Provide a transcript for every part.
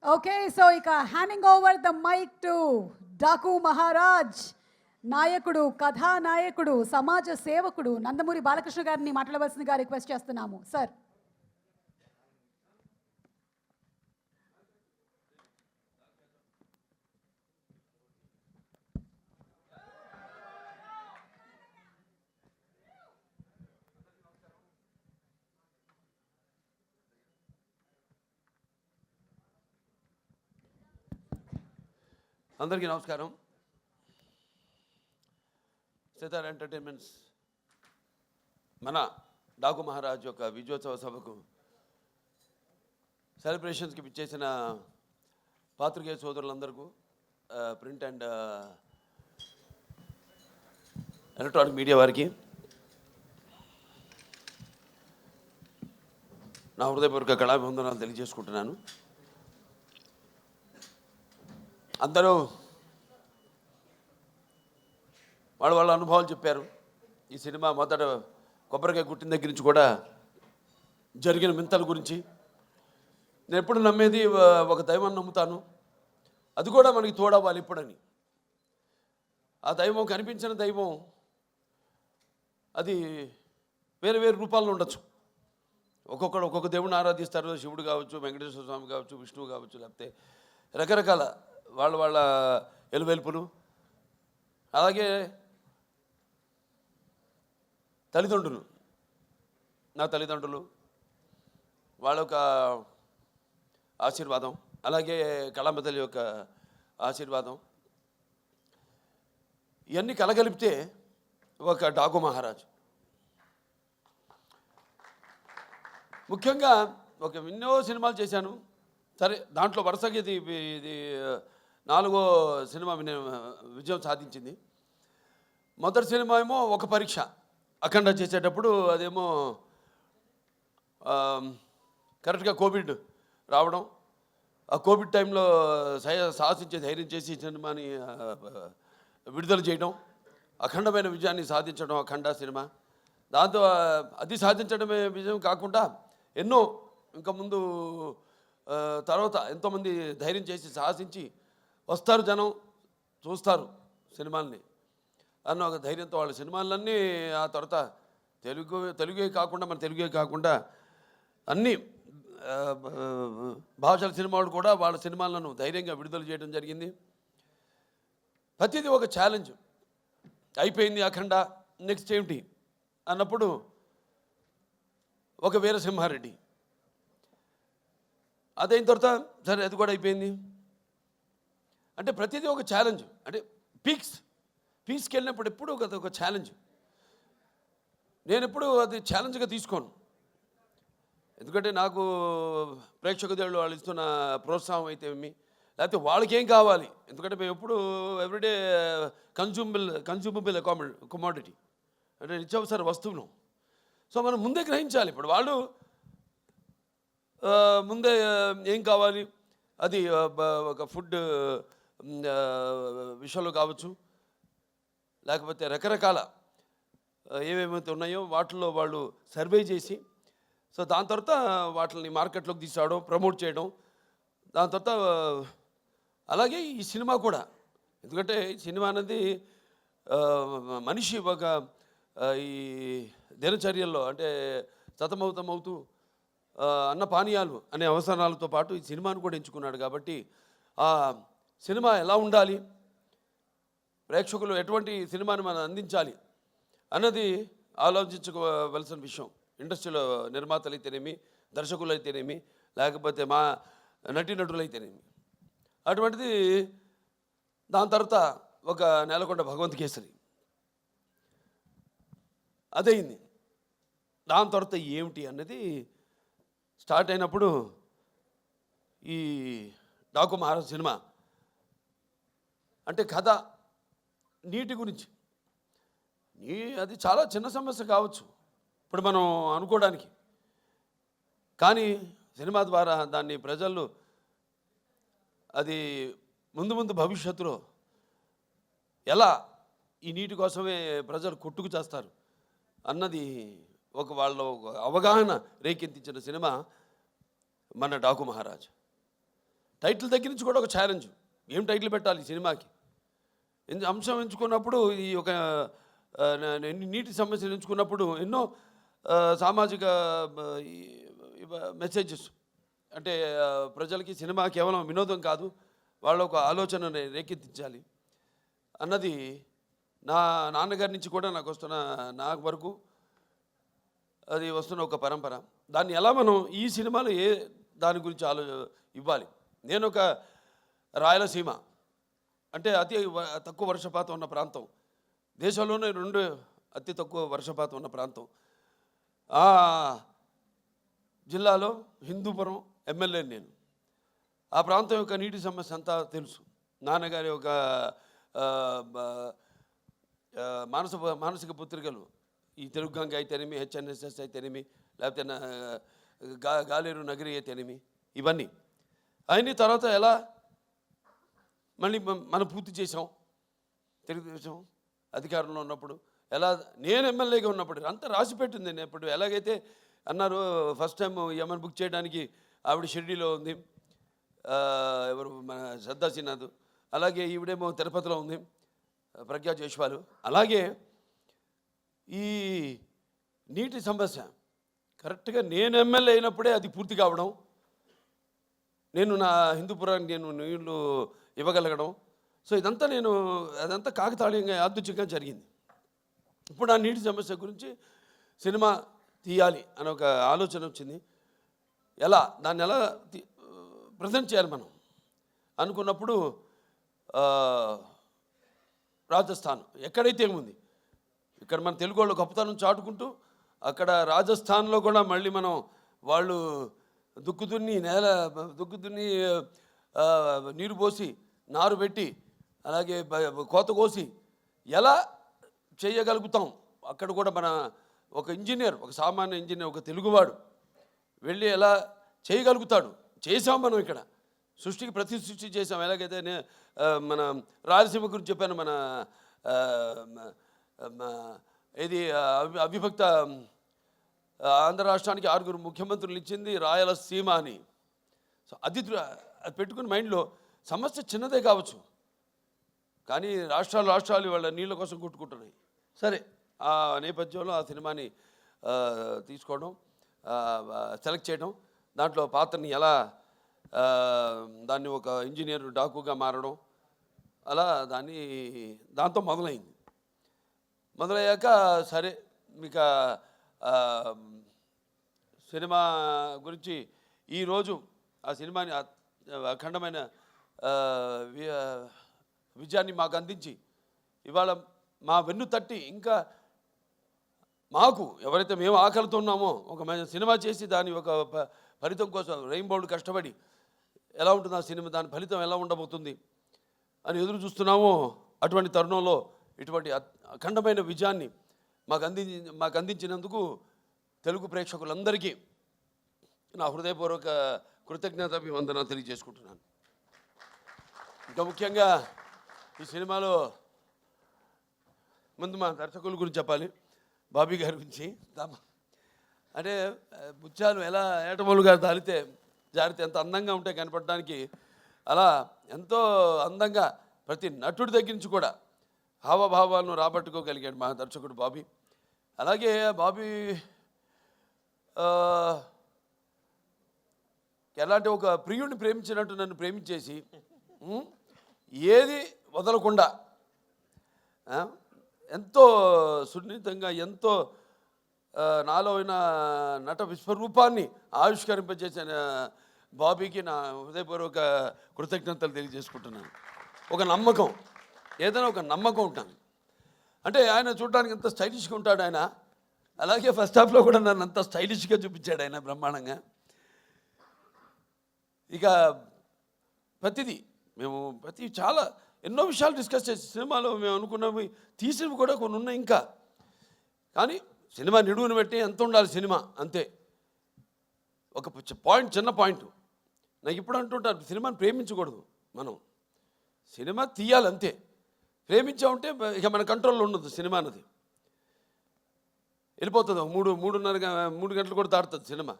Okay, so handing over the mic to Daku Maharaj, నాయకుడు, కథానాయకుడు, సమాజ సేవకుడు నందమూరి బాలకృష్ణ గారిని మాట్లాడవలసిందిగా రిక్వెస్ట్ చేస్తున్నాము సార్. అందరికీ నమస్కారం. సితార్ ఎంటర్టైన్మెంట్స్ మన డాకు మహారాజ్ యొక్క విజయోత్సవ సభకు సెలబ్రేషన్స్కి పిచ్చేసిన పాత్రికేయ సోదరులందరికీ, ప్రింట్ అండ్ ఎలక్ట్రానిక్ మీడియా వారికి నా హృదయపూర్వక కళాభివందనాలు తెలియజేసుకుంటున్నాను. అందరూ వాళ్ళ అనుభవాలు చెప్పారు. ఈ సినిమా మొదట కొబ్బరికాయ గుట్టిన దగ్గర నుంచి కూడా జరిగిన వింతల గురించి. నేను ఎప్పుడు నమ్మేది ఒక దైవాన్ని నమ్ముతాను, అది కూడా మనకి తోడవ్వాలి ఇప్పుడని. ఆ దైవం, కనిపించిన దైవం, అది వేరే వేరే రూపాల్లో ఉండొచ్చు. ఒక్కొక్కడు ఒక్కొక్క దేవుడిని ఆరాధిస్తారు. శివుడు కావచ్చు, వెంకటేశ్వర స్వామి కావచ్చు, విష్ణువు కావచ్చు, లేకపోతే రకరకాల వాళ్ళ ఎలువెలుపులు. అలాగే తల్లిదండ్రులు, నా తల్లిదండ్రులు, వాళ్ళ యొక్క ఆశీర్వాదం, అలాగే కళాంబ తల్లి యొక్క ఆశీర్వాదం, ఇవన్నీ కలగలిపితే ఒక డాకు మహారాజ్. ముఖ్యంగా ఎన్నో సినిమాలు చేశాను. సరే, దాంట్లో వరుసగా ఇది 4వ సినిమా విజయం సాధించింది. మొదటి సినిమా ఏమో ఒక పరీక్ష, అఖండ చేసేటప్పుడు అదేమో కరెక్ట్గా కోవిడ్ రావడం. ఆ కోవిడ్ టైంలో సాహసించే ధైర్యం చేసి సినిమాని విడుదల చేయడం, అఖండమైన విజయాన్ని సాధించడం అఖండ సినిమా. దాంతో అది సాధించడమే విజయం కాకుండా ఎన్నో ఇంకా ముందు తర్వాత ఎంతోమంది ధైర్యం చేసి సాహసించి వస్తారు, జనం చూస్తారు సినిమాల్ని అన్న ఒక ధైర్యంతో వాళ్ళ సినిమాలన్నీ ఆ తర్వాత తెలుగే కాకుండా అన్ని భాషల సినిమాలు కూడా వాళ్ళ సినిమాలను ధైర్యంగా విడుదల చేయడం జరిగింది. ప్రతిదీ ఒక ఛాలెంజ్. అయిపోయింది అఖండ, నెక్స్ట్ ఏమిటి అన్నప్పుడు ఒక వీరసింహారెడ్డి, అదైన తర్వాత సరే అది కూడా అయిపోయింది. అంటే ప్రతిదీ ఒక ఛాలెంజ్. అంటే పీక్స్కి వెళ్ళినప్పుడు ఎప్పుడు ఒక ఛాలెంజ్. నేను ఎప్పుడు అది ఛాలెంజ్గా తీసుకోను. ఎందుకంటే నాకు ప్రేక్షక దేవుళ్ళు వాళ్ళు ఇస్తున్న ప్రోత్సాహం అయితే లేకపోతే వాళ్ళకేం కావాలి. ఎందుకంటే మేము ఎప్పుడు ఎవ్రీడే కన్జ్యూమబుల్ కమోడిటీ, అంటే నిత్యావసర వస్తువులు. సో మనం ముందే గ్రహించాలి. ఇప్పుడు వాళ్ళు ముందే ఏం కావాలి, అది ఒక ఫుడ్ విషయంలో కావచ్చు, లేకపోతే రకరకాల ఏమేమైతే ఉన్నాయో వాటిల్లో వాళ్ళు సర్వే చేసి, సో దాని తర్వాత వాటిని మార్కెట్లోకి తీసుకురావడం, ప్రమోట్ చేయడం. దాని తర్వాత అలాగే ఈ సినిమా కూడా, ఎందుకంటే ఈ సినిమా అనేది మనిషి ఒక ఈ దినచర్యల్లో అంటే సతమవుతూ అన్న పానీయాలు అనే అవసరాలతో పాటు ఈ సినిమాను కూడా ఎంచుకున్నాడు. కాబట్టి ఆ సినిమా ఎలా ఉండాలి, ప్రేక్షకులు ఎటువంటి సినిమాని మనం అందించాలి అన్నది ఆలోచించుకోవలసిన విషయం. ఇండస్ట్రీలో నిర్మాతలు అయితేనేమి, దర్శకులు అయితేనేమి, లేకపోతే మా నటీనటులు అయితేనేమి. అటువంటిది దాని తర్వాత ఒక నేలకొండ భగవంత్ కేసరి అదయింది. దాని తర్వాత ఏమిటి అన్నది స్టార్ట్ అయినప్పుడు ఈ డాకు మహారాజ్ సినిమా అంటే కథ నీటి గురించి. అది చాలా చిన్న సమస్య కావచ్చు ఇప్పుడు మనం అనుకోవడానికి, కానీ సినిమా ద్వారా దాన్ని ప్రజలు అది ముందు భవిష్యత్తులో ఎలా ఈ నీటి కోసమే ప్రజలు కొట్టుకు చేస్తారు అన్నది వాళ్ళ అవగాహన రేకెత్తించిన సినిమా మన డాకు మహారాజ్. టైటిల్ దగ్గర నుంచి కూడా ఒక ఛాలెంజ్. ఏం టైటిల్ పెట్టాలి ఈ సినిమాకి? అంశం ఎంచుకున్నప్పుడు ఈ ఒక నీటి సమస్యలు ఎంచుకున్నప్పుడు ఎన్నో సామాజిక మెసేజెస్, అంటే ప్రజలకి సినిమా కేవలం వినోదం కాదు, వాళ్ళ ఒక ఆలోచన రేకెత్తించాలి అన్నది నా నాన్నగారి నుంచి కూడా నాకు వరకు అది వస్తున్న ఒక పరంపర. దాన్ని ఎలా మనం ఈ సినిమాలో దాని గురించి ఇవ్వాలి. నేను ఒక రాయలసీమ అంటే తక్కువ వర్షపాతం ఉన్న ప్రాంతం, దేశంలోనే 2 అతి తక్కువ వర్షపాతం ఉన్న ప్రాంతం. ఆ జిల్లాలో హిందూపురం ఎమ్మెల్యే నేను. ఆ ప్రాంతం యొక్క నీటి సమస్య అంతా తెలుసు. నాన్నగారి ఒక మానసిక పుత్రికలు, ఈ తెలుగు గంగ అయితేనేమి, హెచ్ఎన్ఎస్ఎస్ అయితేనేమి, లేకపోతే గాలేరు నగరి అయితేనేమి, ఇవన్నీ అయిన తర్వాత ఎలా మళ్ళీ మనం పూర్తి చేసాం. తెలుగుదేశం అధికారంలో ఉన్నప్పుడు ఎలా, నేను ఎమ్మెల్యేగా ఉన్నప్పుడు అంతా రాసి పెట్టింది. నేను ఇప్పుడు ఎలాగైతే అన్నారు ఫస్ట్ టైం యమన్ బుక్ చేయడానికి ఆవిడ షిరిడీలో ఉంది, ఎవరు మన శ్రద్ధా శ్రీనాథ్, అలాగే ఈవిడేమో తిరుపతిలో ఉంది ప్రజ్ఞా జైస్వాల్. అలాగే ఈ నీటి సమస్య కరెక్ట్గా నేను ఎమ్మెల్యే అయినప్పుడే అది పూర్తి కావడం, నేను నా హిందూపురానికి నేను నీళ్లు ఇవ్వగలగడం. సో ఇదంతా అదంతా కాకతాళీయంగా యాదృచ్ఛికంగా జరిగింది. ఇప్పుడు ఆ నీటి సమస్య గురించి సినిమా తీయాలి అనే ఒక ఆలోచన వచ్చింది. దాన్ని ఎలా ప్రజెంట్ చేయాలి మనం అనుకున్నప్పుడు రాజస్థాన్ ఎక్కడైతే ఏముంది, ఇక్కడ మన తెలుగు వాళ్ళు గొప్పతనం చాటుకుంటూ అక్కడ రాజస్థాన్లో కూడా మళ్ళీ మనం వాళ్ళు దుక్కు దున్ని నీరు పోసి నారు పెట్టి అలాగే కోత కోసి ఎలా చేయగలుగుతాం, అక్కడ కూడా మన ఒక ఇంజనీర్, ఒక సామాన్య ఇంజనీర్, ఒక తెలుగువాడు వెళ్ళి ఎలా చేయగలుగుతాడు. చేసాం మనం ఇక్కడ సృష్టికి ప్రతి సృష్టి చేసాం. ఎలాగైతే మన రాయలసీమ గురించి చెప్పాను, మన ఇది అవిభక్త ఆంధ్ర రాష్ట్రానికి 6 ముఖ్యమంత్రులు ఇచ్చింది రాయలసీమ అని. సో అది పెట్టుకుని మైండ్లో సమస్య చిన్నదే కావచ్చు, కానీ రాష్ట్రాలు వాళ్ళ నీళ్ళ కోసం కొట్టుకుంటున్నాయి. సరే, ఆ నేపథ్యంలో ఆ సినిమాని తీసుకోవడం, సెలెక్ట్ చేయడం, దాంట్లో పాత్రని ఎలా దాన్ని ఒక ఇంజనీర్ డాకుగా మారడం, అలా దాంతో మొదలయ్యాక సరే మీకు సినిమా గురించి ఈరోజు ఆ సినిమాని అఖండమైన విజయాన్ని మాకు అందించి ఇవాళ మా వెన్ను తట్టి ఇంకా మాకు ఎవరైతే మేము ఆకలితో ఉన్నామో ఒక సినిమా చేసి దాని ఒక ఫలితం కోసం రెయిన్బోర్డ్ కష్టపడి ఎలా ఉంటుంది ఆ సినిమా, దాని ఫలితం ఎలా ఉండబోతుంది అని ఎదురు చూస్తున్నామో, అటువంటి తరుణంలో ఇటువంటి అఖండమైన విజయాన్ని మాకు అందించినందుకు తెలుగు ప్రేక్షకులందరికీ నా హృదయపూర్వక కృతజ్ఞతాభివందన తెలియజేసుకుంటున్నాను. ఇంకా ముఖ్యంగా ఈ సినిమాలో ముందు మా దర్శకుల గురించి చెప్పాలి, బాబీ గారి గురించి. అంటే ముత్యాలు ఎలా ఏటమూలుగా జారితే ఎంత అందంగా ఉంటాయి కనపడడానికి, అలా ఎంతో అందంగా ప్రతి నటుడి దగ్గర నుంచి కూడా హావభావాలను రాబట్టుకోగలిగాడు మా దర్శకుడు బాబీ. అలాగే బాబీ ఎలాంటి ఒక ప్రియుడిని ప్రేమించినట్టు నన్ను ప్రేమించేసి ఏది వదలకుండా ఎంతో సున్నితంగా ఎంతో నాలో అయిన నట విశ్వరూపాన్ని ఆవిష్కరింపజేసిన బాబీకి నా హృదయపూర్వక కృతజ్ఞతలు తెలియజేసుకుంటున్నాను. ఒక నమ్మకం, ఏదైనా ఒక నమ్మకం ఉంటాను. అంటే ఆయన చూడడానికి ఎంత స్టైలిష్గా ఉంటాడు ఆయన, అలాగే ఫస్ట్ హాఫ్లో కూడా నన్ను అంత స్టైలిష్గా చూపించాడు ఆయన బ్రహ్మాండంగా. ఇక ప్రతి చాలా ఎన్నో విషయాలు డిస్కస్ చేసి సినిమాలో మేము అనుకున్నవి తీసినవి కూడా కొన్ని ఉన్నాయి ఇంకా. కానీ సినిమా నిడువును పెట్టి ఎంత ఉండాలి సినిమా అంతే. ఒక చిన్న పాయింట్ నాకు ఇప్పుడు అంటుంటాను, సినిమాని ప్రేమించకూడదు మనం, సినిమా తీయాలి అంతే. ప్రేమించామంటే ఇక మన కంట్రోల్లో ఉండదు సినిమా అన్నది, వెళ్ళిపోతుంది. 3 గంటలు కూడా దాటుతుంది సినిమా.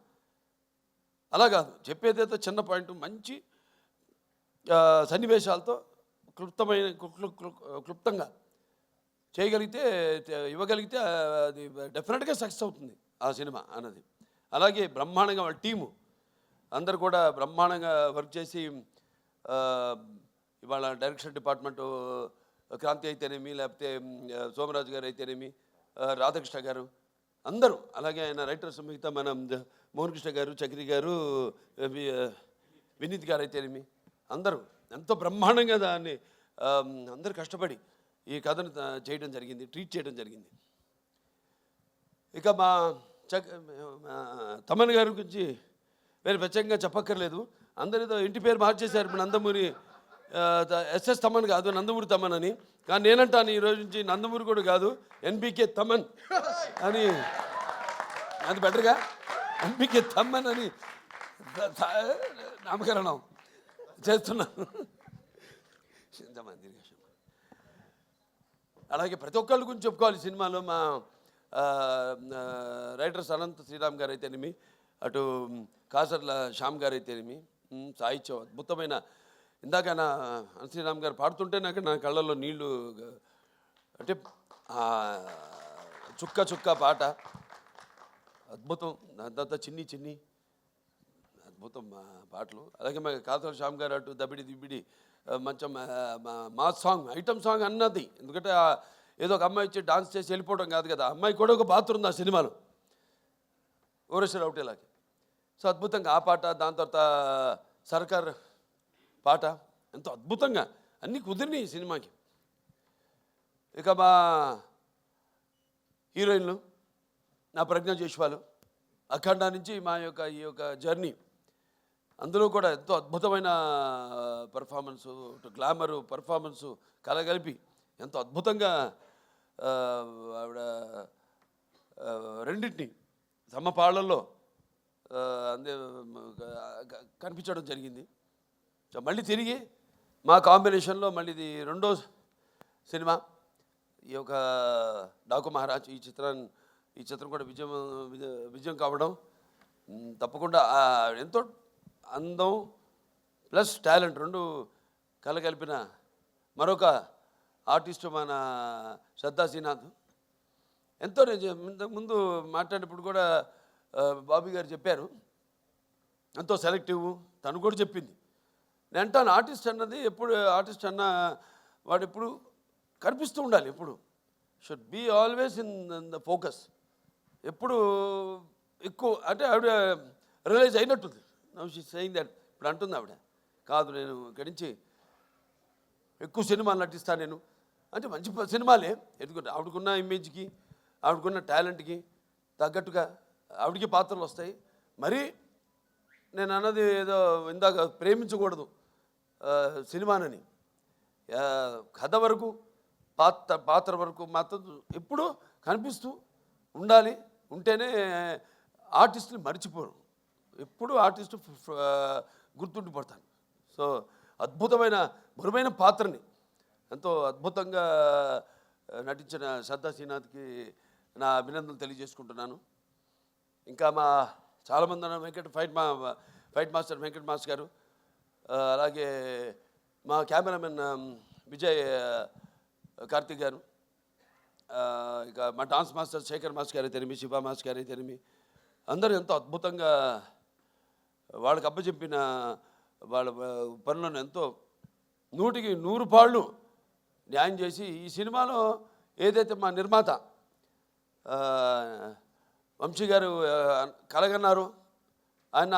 అలా కాదు, చెప్పేదైతే చిన్న పాయింట్ మంచి సన్నివేశాలతో క్లుప్తంగా చేయగలిగితే ఇవ్వగలిగితే అది డెఫినెట్గా సక్సెస్ అవుతుంది ఆ సినిమా అన్నది. అలాగే బ్రహ్మాండంగా వాళ్ళ టీము అందరు కూడా బ్రహ్మాండంగా వర్క్ చేసి ఇవాళ డైరెక్షన్ డిపార్ట్మెంటు క్రాంతి అయితేనేమి, లేకపోతే సోమరాజు గారు అయితేనేమి, రాధాకృష్ణ గారు అందరూ, అలాగే ఆయన రైటర్స్ మిగతా మన మోహన్ కృష్ణ గారు, చక్రి గారు, వినీత్ గారు అయితేనేమి అందరూ ఎంతో బ్రహ్మాండంగా దాన్ని అందరూ కష్టపడి ఈ కథను చేయడం జరిగింది, ట్రీట్ చేయడం జరిగింది. ఇక మా తమన్ గారి గురించి వేరే ప్రత్యేకంగా చెప్పక్కర్లేదు. అందరితో ఇంటి పేరు మార్చేశారు. ఇప్పుడు నందమూరి ఎస్ఎస్ తమన్ కాదు, నందమూరి తమన్ అని. కానీ నేనంటాను ఈరోజు నుంచి నందమూరి కూడా కాదు, ఎన్బికే తమన్ అని, అది బెటర్గా ఎన్బికే తమన్ అని నామకరణం చేస్తున్నాను. అలాగే ప్రతి ఒక్కళ్ళ గురించి చెప్పుకోవాలి సినిమాలో. మా రైటర్స్ అనంత శ్రీరామ్ గారు అయితేనేమి, అటు కాసర్ల శ్యామ్ గారు అయితేనేమి, సాహిత్యం అద్భుతమైన. ఇందాక నా శ్రీరామ్ గారు పాడుతుంటే నా కళ్ళల్లో నీళ్లు, అంటే చుక్క చుక్క పాట అద్భుతం. దాని తర్వాత చిన్ని చిన్ని అద్భుతం పాటలు. అలాగే మా కాసర్ల శ్యామ్ గారు అటు దబిడి దిబిడి మంచం మాస్ సాంగ్, ఐటమ్ సాంగ్ అన్నది. ఎందుకంటే ఏదో ఒక అమ్మాయి వచ్చి డాన్స్ చేసి వెళ్ళిపోవడం కాదు కదా, అమ్మాయి కూడా ఒక పాత్ర ఉంది ఆ సినిమాలో, ఓరేశ్వర అవుటేలాగే. సో అద్భుతంగా ఆ పాట, దాని తర్వాత సర్కార్ పాట ఎంతో అద్భుతంగా అన్నీ కుదిరినాయి ఈ సినిమాకి. ఇక మా హీరోయిన్లు నా ప్రజ్ఞ జైష్వాలు, అఖండ నుంచి మా యొక్క ఈ యొక్క జర్నీ, అందులో కూడా ఎంతో అద్భుతమైన పర్ఫార్మెన్సు, గ్లామరు పర్ఫార్మెన్సు కలగలిపి ఎంతో అద్భుతంగా ఆవిడ రెండింటిని సమపాళ్లలో అందే కనిపించడం జరిగింది. సో మళ్ళీ తిరిగి మా కాంబినేషన్లో మళ్ళీ ఇది రెండో సినిమా ఈ యొక్క డాకు మహారాజ్. ఈ చిత్రం కూడా విజయం కావడం తప్పకుండా ఎంతో అందం ప్లస్ టాలెంట్ రెండు కలగలిపిన మరొక ఆర్టిస్టు మన శ్రద్ధా శ్రీనాథ్. ఎంతో ముందు మాట్లాడినప్పుడు కూడా బాబీ గారు చెప్పారు, ఎంతో సెలెక్టివ్. తను కూడా చెప్పింది. నేను అంటాను, ఆర్టిస్ట్ అన్నది ఎప్పుడు, ఆర్టిస్ట్ అన్న వాడు ఎప్పుడు కనిపిస్తూ ఉండాలి, ఎప్పుడు should be always in the focus. ఎప్పుడు ఎక్కువ అంటే ఆవిడ రియలైజ్ అయినట్టుంది. Now she saying that. ఇప్పుడు అంటుంది ఆవిడ, కాదు నేను ఇక్కడి నుంచి ఎక్కువ సినిమాలు నటిస్తాను నేను అంటే. మంచి సినిమాలే, ఎందుకంటే ఆవిడకున్న ఇమేజ్కి, ఆవిడకున్న టాలెంట్కి తగ్గట్టుగా ఆవిడకి పాత్రలు వస్తాయి. మరి నేను అన్నది ఏదో ఇందాక ప్రేమించకూడదు సినిమానని, కథ వరకు పాత్ర వరకు మాత్రం ఎప్పుడు కనిపిస్తూ ఉండాలి. ఉంటేనే ఆర్టిస్టుని మర్చిపోరు, ఎప్పుడు ఆర్టిస్టు గుర్తుండిపోతాను. సో అద్భుతమైన బరువైన పాత్రని ఎంతో అద్భుతంగా నటించిన శ్రద్ధా శ్రీనాథ్కి నా అభినందనలు తెలియజేసుకుంటున్నాను. ఇంకా మా చాలామంది ఫైట్ మాస్టర్ వెంకట్ మాస్టర్ గారు, అలాగే మా కెమెరామెన్ విజయ్ కార్తిక్ గారు, ఇక మా డాన్స్ మాస్టర్ శేఖర్ మాస్టర్ గారు అయితేనేమి, శివ మాస్టర్ గారు అయితేనేమి, అందరూ ఎంతో అద్భుతంగా వాళ్ళకి అప్పచెప్పిన వాళ్ళ పనులను ఎంతో 100కి 100 పాళ్ళు న్యాయం చేసి ఈ సినిమాలో ఏదైతే మా నిర్మాత వంశీ గారు కలగన్నారు, ఆయన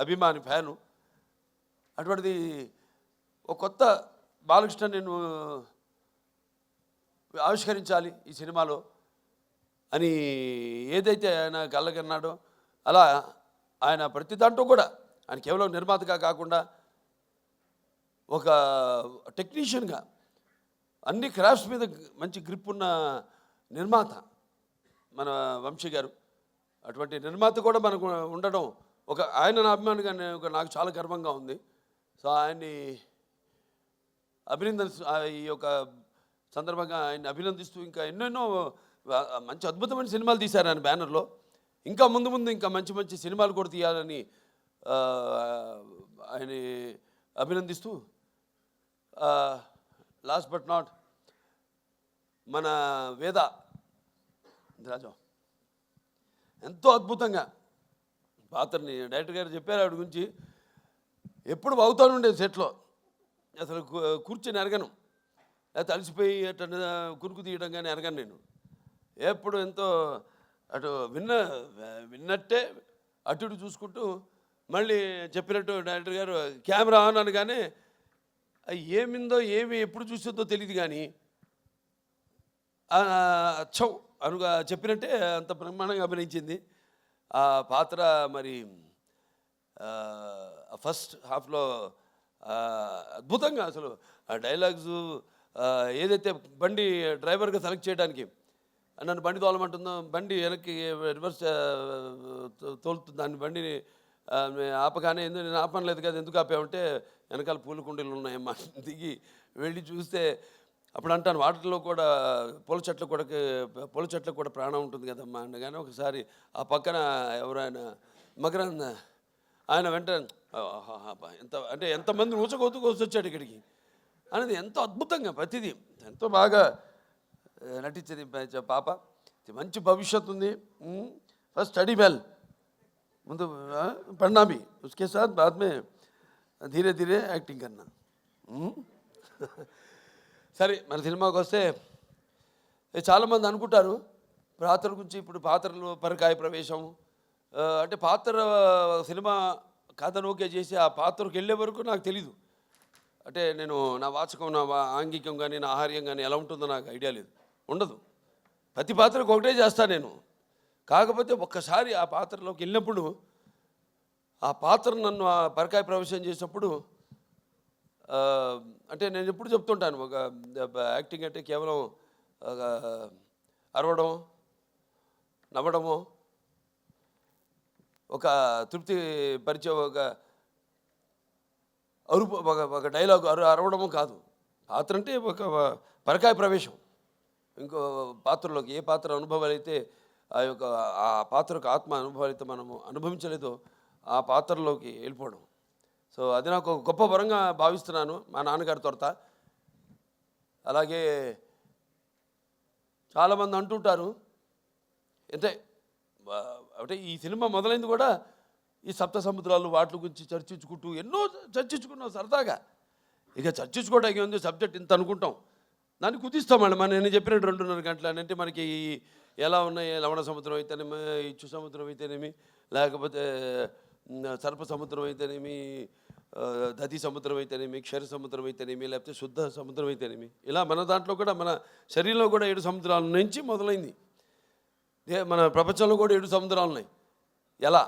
అభిమాని ఫ్యాను, అటువంటిది ఒక కొత్త బాలకృష్ణ నేను ఆవిష్కరించాలి ఈ సినిమాలో అని ఏదైతే ఆయన కలగన్నాడో, అలా ఆయన ప్రతి దాంట్లో కూడా ఆయన కేవలం నిర్మాతగా కాకుండా ఒక టెక్నీషియన్గా అన్ని క్రాఫ్ట్స్ మీద మంచి గ్రిప్ ఉన్న నిర్మాత మన వంశీ గారు. అటువంటి నిర్మాత కూడా మనకు ఉండడం ఒక ఆయన నా అభిమానిగా నాకు చాలా గర్వంగా ఉంది. సో ఆయన్ని ఈ యొక్క సందర్భంగా ఆయన్ని అభినందిస్తూ ఇంకా ఎన్నెన్నో మంచి అద్భుతమైన సినిమాలు తీశారు ఆయన బ్యానర్లో. ఇంకా ముందు ఇంకా మంచి సినిమాలు కూడా తీయాలని ఆయన్ని అభినందిస్తూ లాస్ట్ బట్ నాట్ మన వేద రాజు ఎంతో అద్భుతంగా పాత్రని డైరెక్టర్ గారు చెప్పారు ఆవిడ గురించి. ఎప్పుడు అవుతానుండేది సెట్లో, అసలు కూర్చొని ఎరగను, లేకపోతే అలసిపోయి అట్లా కురుకు తీయడం కానీ ఎరగను నేను. ఎప్పుడు ఎంతో అటు విన్నట్టే అటు ఇటు చూసుకుంటూ మళ్ళీ చెప్పినట్టు డైరెక్టర్ గారు కెమెరా ఆన్ అనగానే ఏమిందో ఏమి ఎప్పుడు చూసిందో తెలియదు కానీ అచ్చం అనుగా చెప్పినట్టే అంత బ్రహ్మాండంగా అభినయించింది. ఆ పాత్ర మరి ఫస్ట్ హాఫ్లో అద్భుతంగా అసలు ఆ డైలాగ్స్ ఏదైతే బండి డ్రైవర్గా సెలెక్ట్ చేయడానికి నన్ను బండి తోలమంటుందో, బండి వెనక్కి రివర్స్ తోలుతుంది, దాన్ని బండిని ఆపగానే నేను ఆపనలేదు కదా, ఎందుకు ఆపామంటే వెనకాల పూల కుండీలు ఉన్నాయమ్మా, దిగి వెళ్ళి చూస్తే అప్పుడు అంటాను వాటిల్లో కూడా పూల చెట్లకు కూడా ప్రాణం ఉంటుంది కదమ్మా అనగానే ఒకసారి ఆ పక్కన ఎవరైనా మగరాన్న ఆయన వెంటనే ఎంత అంటే ఎంతమంది వచ్చాడు ఇక్కడికి అనేది ఎంతో అద్భుతంగా ప్రతిదీ ఎంతో బాగా నటించేది పాప. మంచి భవిష్యత్తు ఉంది. ఫస్ట్ స్టడీ వెల్, ముందు पढ़ना भी, उसके साथ बाद में धीरे धीरे యాక్టింగ్ करना. సరే మన సినిమాకి వస్తే చాలామంది అనుకుంటారు పాత్ర గురించి. ఇప్పుడు పాత్రలు పరకాయ ప్రవేశం అంటే పాత్ర సినిమా కథను ఓకే చేసి ఆ పాత్రకు వెళ్ళే వరకు నాకు తెలీదు. అంటే నేను నా వాచకం, నా ఆంగికం కానీ, నా ఆహార్యం కానీ ఎలా ఉంటుందో నాకు ఐడియా లేదు, ఉండదు. ప్రతి పాత్రకు ఒకటే చేస్తాను నేను. కాకపోతే ఒక్కసారి ఆ పాత్రలోకి వెళ్ళినప్పుడు ఆ పాత్ర నన్ను ఆ పరకాయ ప్రవేశం చేసినప్పుడు అంటే నేను ఎప్పుడు చెప్తుంటాను, ఒక యాక్టింగ్ అంటే కేవలం అరవడం, నవ్వడము, ఒక తృప్తి పరిచే ఒక అరుపు, ఒక డైలాగ్ అరవడము కాదు. పాత్ర అంటే ఒక పరకాయ ప్రవేశం. ఇంకో పాత్రలోకి ఏ పాత్ర అనుభవాలు అయితే ఆ పాత్రకు ఆత్మ అనుభవాలు అయితే మనము అనుభవించలేదో ఆ పాత్రలోకి వెళ్ళిపోవడం. సో అది నాకు ఒక గొప్ప వరంగా భావిస్తున్నాను మా నాన్నగారి తొరత. అలాగే చాలామంది అంటుంటారు అంటే ఈ సినిమా మొదలైంది కూడా ఈ సప్త సముద్రాలు వాటి గురించి చర్చించుకుంటూ ఎన్నో చర్చించుకున్నాం సరదాగా. ఇక చర్చించుకోవడానికి ఉంది, సబ్జెక్ట్ ఇంత అనుకుంటాం, దాన్ని కుదిస్తాం మళ్ళీ. నేను చెప్పినట్టు 2.5 గంటలు అని. అంటే మనకి ఎలా ఉన్నాయి, లవణ సముద్రం అయితేనేమి, ఇచ్చు సముద్రం అయితేనేమి, లేకపోతే సర్ప సముద్రం అయితేనేమి, దధి సముద్రం అయితేనేమి, క్షర సముద్రం అయితేనేమి, లేకపోతే శుద్ధ సముద్రం అయితేనేమి, ఇలా మన దాంట్లో కూడా మన శరీరంలో కూడా 7 సముద్రాల నుంచి మొదలైంది. మన ప్రపంచంలో కూడా 7 సముద్రాలు ఉన్నాయి. ఎలా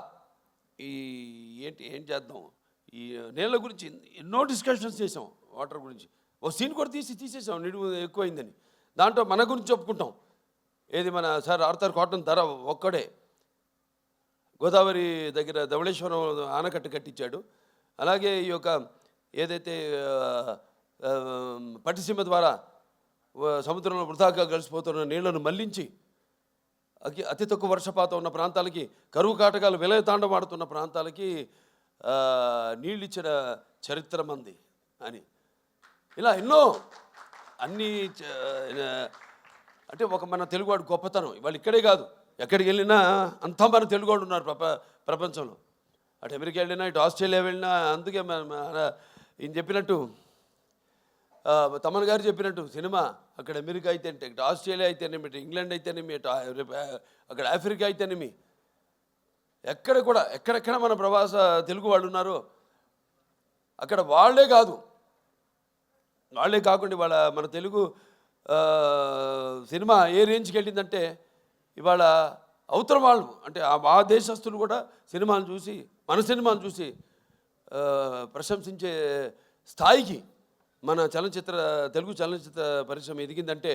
ఏం చేద్దాం, ఈ నీళ్ళ గురించి ఎన్నో డిస్కషన్స్ చేసాం. వాటర్ గురించి ఒక సీన్ కూడా తీసేసాం, నిడుగు ఎక్కువైందని. దాంట్లో మన గురించి చెప్పుకుంటాం. ఏది మన సార్ ఆర్థర్ కాటన్ ధర ఒక్కడే గోదావరి దగ్గర ధవళేశ్వరం ఆనకట్ట కట్టించాడు. అలాగే ఈ యొక్క ఏదైతే పట్టిసీమ ద్వారా సముద్రంలో వృధాగా కలిసిపోతున్న నీళ్లను మళ్లించి అతి తక్కువ వర్షపాతం ఉన్న ప్రాంతాలకి, కరువు కాటకాలు విలయతాండవాడుతున్న ప్రాంతాలకి నీళ్ళు ఇచ్చిన చరిత్ర మంది అని, ఇలా ఎన్నో అన్నీ అంటే ఒక మన తెలుగువాడు గొప్పతనం. ఇవాళ ఇక్కడే కాదు, ఎక్కడికి వెళ్ళినా అంతా మన తెలుగువాడు ఉన్నారు ప్రపంచంలో. అటు అమెరికా వెళ్ళినా, ఇటు ఆస్ట్రేలియా వెళ్ళినా. అందుకే ఈయన చెప్పినట్టు, తమన్ గారు చెప్పినట్టు, సినిమా అక్కడ అమెరికా అయితేనేమి, ఇటు ఆస్ట్రేలియా అయితేనేమి, ఇటు ఇంగ్లాండ్ అయితేనేమి, ఇటు అక్కడ ఆఫ్రికా అయితేనేమి, ఎక్కడెక్కడ మన ప్రవాస తెలుగు వాళ్ళు ఉన్నారో అక్కడ వాళ్ళే కాకుండా ఇవాళ మన తెలుగు సినిమా ఏ రేంజ్కి వెళ్ళిందంటే ఇవాళ అవతల వాళ్ళు అంటే ఆ దేశస్తులు కూడా సినిమాను చూసి, మన సినిమాను చూసి ప్రశంసించే స్థాయికి మన తెలుగు చలనచిత్ర పరిశ్రమ ఎదిగిందంటే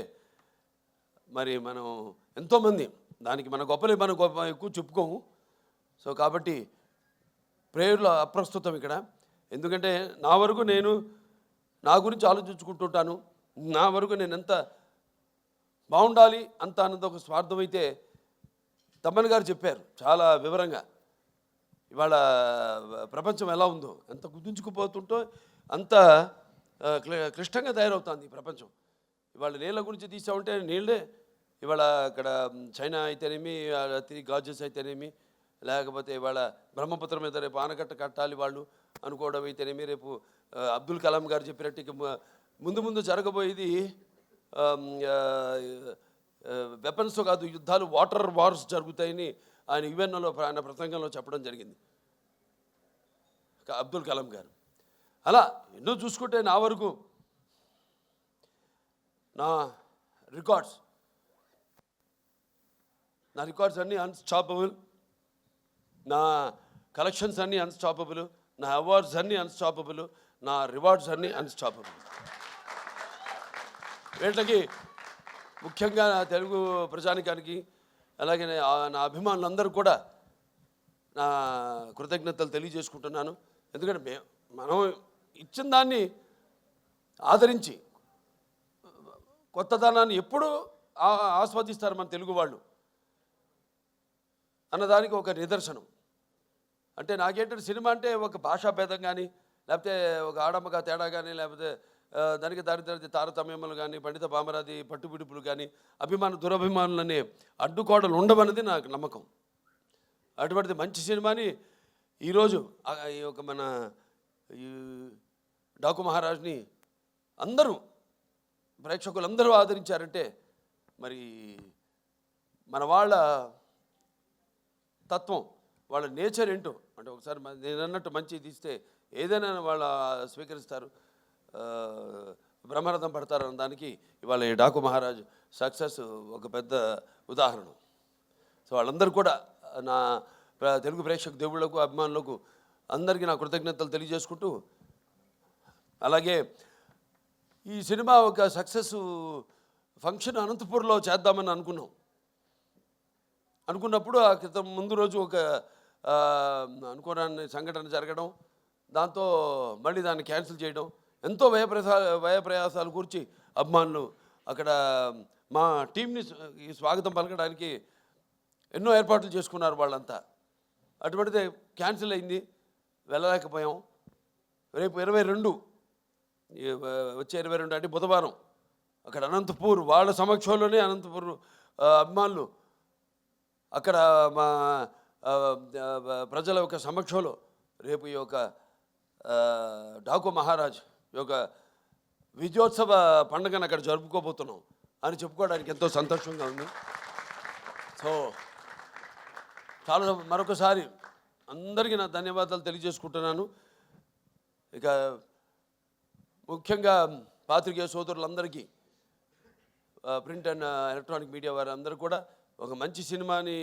మరి మనం ఎంతోమంది, దానికి మన గొప్పలే మనం ఎక్కువ చెప్పుకోము. సో కాబట్టి ప్రేయర్లో అప్రస్తుతం ఇక్కడ. ఎందుకంటే నా వరకు నేను నా గురించి ఆలోచించుకుంటుంటాను. నా వరకు నేను ఎంత బాగుండాలి అంత అన్నది ఒక స్వార్థం అయితే తమ్మన్ గారు చెప్పారు చాలా వివరంగా. ఇవాళ ప్రపంచం ఎలా ఉందో, ఎంత గుర్తుంచుకుపోతుంటో అంత క్లిష్టంగా తయారవుతుంది ఈ ప్రపంచం. ఇవాళ నీళ్ళ గురించి తీసామంటే నీళ్ళే ఇవాళ అక్కడ చైనా అయితేనేమి, తిరిగి గాజెస్ అయితేనేమి, లేకపోతే ఇవాళ బ్రహ్మపుత్రం మీద రేపు ఆనకట్ట కట్టాలి వాళ్ళు అనుకోవడం అయితేనేమి, రేపు అబ్దుల్ కలాం గారు చెప్పినట్టు ఇక ముందు ముందు జరగబోయేది వెపన్స్తో కాదు, యుద్ధాలు, వాటర్ వార్స్ జరుగుతాయని ఆయన యుఎన్ఓలో ఆయన ప్రసంగంలో చెప్పడం జరిగింది అబ్దుల్ కలాం గారు. అలా ఎన్నో చూసుకుంటే నా వరకు నా రికార్డ్స్ అన్నీ అన్స్టాపబుల్, నా కలెక్షన్స్ అన్నీ అన్స్టాపబుల్, నా అవార్డ్స్ అన్నీ అన్స్టాపబుల్, నా రివార్డ్స్ అన్నీ అన్స్టాపబుల్. వీటికి ముఖ్యంగా నా తెలుగు ప్రజానికానికి అలాగే నా అభిమానులందరూ కూడా నా కృతజ్ఞతలు తెలియజేసుకుంటున్నాను. ఎందుకంటే మనం ఇచ్చిన దాన్ని ఆదరించి కొత్తదనాన్ని ఎప్పుడు ఆస్వాదిస్తారు మన తెలుగు వాళ్ళు అన్నదానికి ఒక నిదర్శనం. అంటే నాకేంటంటే సినిమా అంటే ఒక భాషా భేదం కానీ, లేకపోతే ఒక ఆడమ్మగా తేడా కానీ, లేకపోతే దానికి దారిద్రది తారతమ్యములు కానీ, పండిత పామరాది పట్టుబిడుపులు కానీ, దురభిమానులనే అడ్డుకోడలు ఉండవన్నది నాకు నమ్మకం. అటువంటిది మంచి సినిమాని ఈరోజు ఈ ఒక మన ఈ డాకు మహారాజ్ని అందరూ ప్రేక్షకులందరూ ఆదరించారంటే మరి మన వాళ్ళ తత్వం, వాళ్ళ నేచర్ ఏంటో అంటే ఒకసారి నేను అన్నట్టు మంచి తీస్తే ఏదైనా వాళ్ళ స్వీకరిస్తారు, బ్రహ్మరథం పడతారు అన్న దానికి ఇవాళ ఈ డాకు మహారాజ్ సక్సెస్ ఒక పెద్ద ఉదాహరణ. సో వాళ్ళందరూ కూడా నా తెలుగు ప్రేక్షక దేవుళ్లకు అభిమానులకు అందరికీ నా కృతజ్ఞతలు తెలియజేసుకుంటూ, అలాగే ఈ సినిమా ఒక సక్సెస్ ఫంక్షన్ అనంతపూర్లో చేద్దామని అనుకున్నప్పుడు ఆ క్రితం ముందు రోజు ఒక అనుకోని సంఘటన జరగడం, దాంతో మళ్ళీ దాన్ని క్యాన్సిల్ చేయడం, ఎంతో వ్యయప్రయాసాలు కూర్చి అభిమానులు అక్కడ మా టీంని స్వాగతం పలకడానికి ఎన్నో ఏర్పాట్లు చేసుకున్నారు వాళ్ళంతా. అటువంటిదే క్యాన్సిల్ అయింది, వెళ్ళలేకపోయాం. రేపు 22 వచ్చే 22 అంటే బుధవారం అక్కడ అనంతపూర్ వాళ్ళ సమక్షంలోనే అనంతపూర్ అభిమానులు అక్కడ మా ప్రజల యొక్క సమక్షంలో రేపు ఈ యొక్క డాకు మహారాజ్ యొక్క విజయోత్సవ పండుగను అక్కడ జరుపుకోబోతున్నాం అని చెప్పుకోవడానికి ఎంతో సంతోషంగా ఉంది. సో చాలా మరొకసారి అందరికీ నా ధన్యవాదాలు తెలియజేసుకుంటున్నాను. ఇక ముఖ్యంగా పాత్రికేయ సోదరులందరికీ, ప్రింట్ అండ్ ఎలక్ట్రానిక్ మీడియా వారందరూ కూడా ఒక మంచి సినిమాని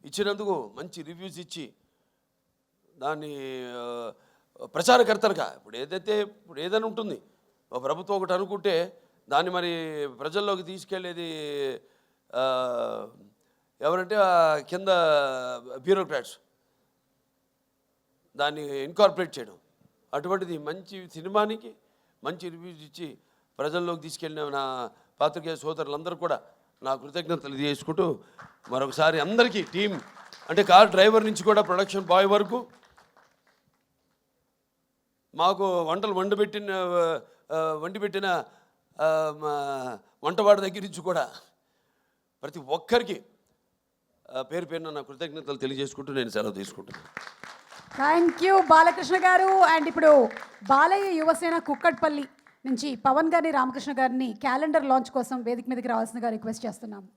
ఇచ్చినందుకు మంచి రివ్యూస్ ఇచ్చి దాన్ని ప్రచారకర్తలుగా ఇప్పుడు ఏదైనా ఉంటుంది, ఒక ప్రభుత్వం ఒకటి అనుకుంటే దాన్ని మరి ప్రజల్లోకి తీసుకెళ్ళేది ఎవరంటే కింద బ్యూరోక్రాట్స్, దాన్ని ఇన్కార్పొరేట్ చేయడం. అటువంటిది మంచి సినిమానికి మంచి రివ్యూస్ ఇచ్చి ప్రజల్లోకి తీసుకెళ్ళిన నా పాత్రికేయ సోదరులందరూ కూడా నా కృతజ్ఞతలు చేసుకుంటూ మరొకసారి అందరికీ టీం అంటే కార్ డ్రైవర్ నుంచి కూడా ప్రొడక్షన్ బాయ్ వరకు మాకు వంటలు వండిపెట్టిన వంటవాడి దగ్గర నుంచి కూడా ప్రతి ఒక్కరికి పేరు పేరున నా కృతజ్ఞతలు తెలియజేసుకుంటూ నేను సెలవు తీసుకుంటున్నాను. థ్యాంక్ యూ బాలకృష్ణ గారు. అండ్ ఇప్పుడు బాలయ్య యువసేన కుక్కట్పల్లి నుంచి పవన్ గారిని, రామకృష్ణ గారిని క్యాలెండర్ లాంచ్ కోసం వేదిక మీదకి రావాల్సిందిగా రిక్వెస్ట్ చేస్తున్నాము.